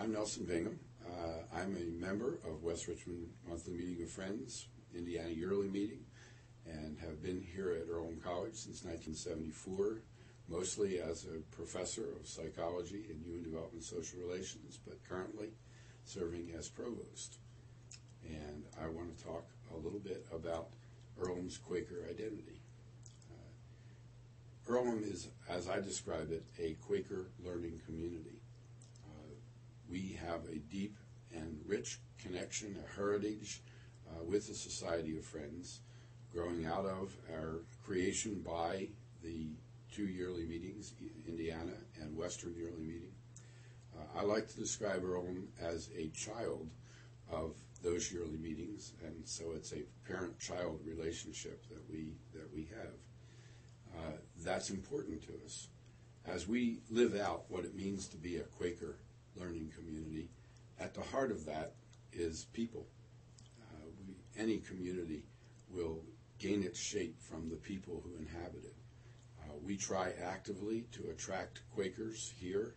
I'm Nelson Bingham. I'm a member of West Richmond Monthly Meeting of Friends, Indiana Yearly Meeting, and have been here at Earlham College since 1974, mostly as a professor of psychology and human development social relations, but currently serving as provost. And I want to talk a little bit about Earlham's Quaker identity. Earlham is, as I describe it, a Quaker learning community. We have a deep and rich connection, a heritage with the Society of Friends, growing out of our creation by the two yearly meetings, Indiana and Western Yearly Meeting. I like to describe Earlham as a child of those yearly meetings, and so it's a parent-child relationship that we have. That's important to us. As we live out what it means to be a Quaker learning community, at the heart of that is people. Any community will gain its shape from the people who inhabit it. We try actively to attract Quakers here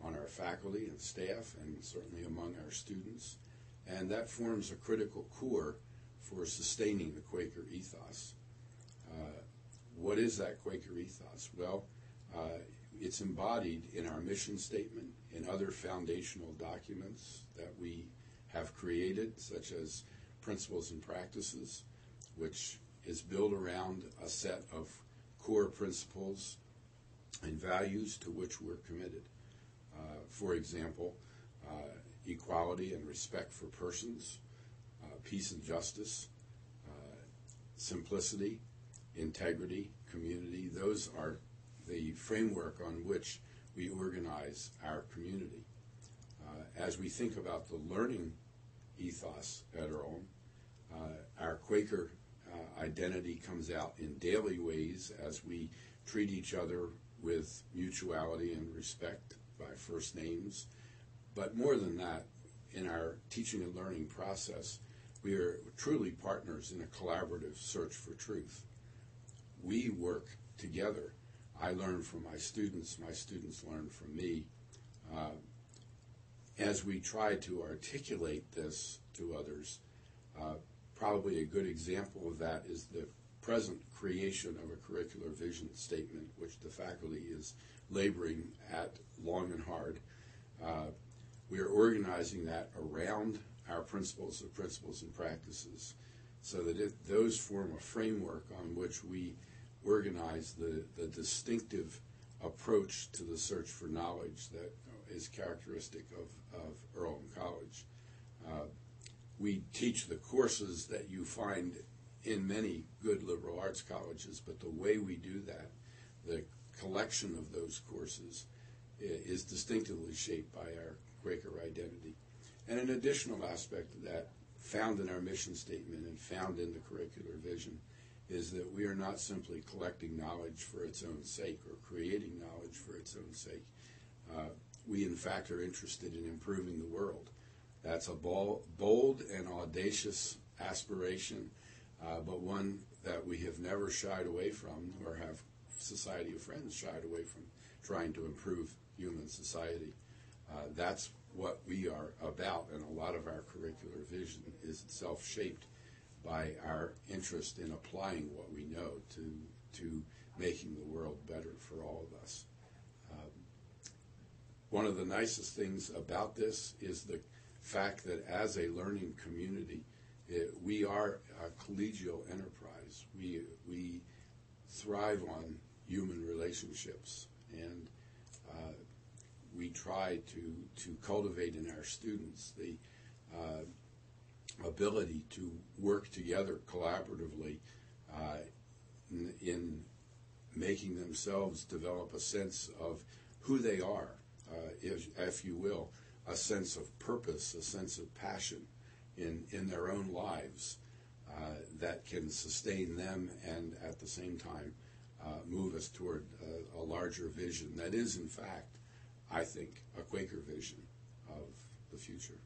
on our faculty and staff, and certainly among our students, and that forms a critical core for sustaining the Quaker ethos. What is that Quaker ethos? Well, it's embodied in our mission statement, in other foundational documents that we have created, such as Principles and Practices, which is built around a set of core principles and values to which we're committed. For example, equality and respect for persons, peace and justice, simplicity, integrity, community. Those are the framework on which we organize our community. As we think about the learning ethos at Earlham, our Quaker identity comes out in daily ways as we treat each other with mutuality and respect by first names. But more than that, in our teaching and learning process, we are truly partners in a collaborative search for truth. We work together. I learn from my students learn from me. As we try to articulate this to others, probably a good example of that is the present creation of a curricular vision statement, which the faculty is laboring at long and hard. We are organizing that around our principles and practices, so that those form a framework on which we organize the distinctive approach to the search for knowledge that is characteristic of Earlham College. We teach the courses that you find in many good liberal arts colleges, but the way we do that, the collection of those courses, is distinctively shaped by our Quaker identity. And an additional aspect of that, found in our mission statement and found in the curricular vision, is that we are not simply collecting knowledge for its own sake or creating knowledge for its own sake. We, in fact, are interested in improving the world. That's a bold and audacious aspiration, but one that we have never shied away from, or have Society of Friends shied away from, trying to improve human society. That's what we are about, and a lot of our curricular vision is itself shaped by our interest in applying what we know to making the world better for all of us. One of the nicest things about this is the fact that as a learning community, we are a collegial enterprise. We thrive on human relationships, and we try to cultivate in our students the ability to work together collaboratively in making themselves develop a sense of who they are, if you will, a sense of purpose, a sense of passion in their own lives that can sustain them and at the same time move us toward a larger vision that is, in fact, I think, a Quaker vision of the future.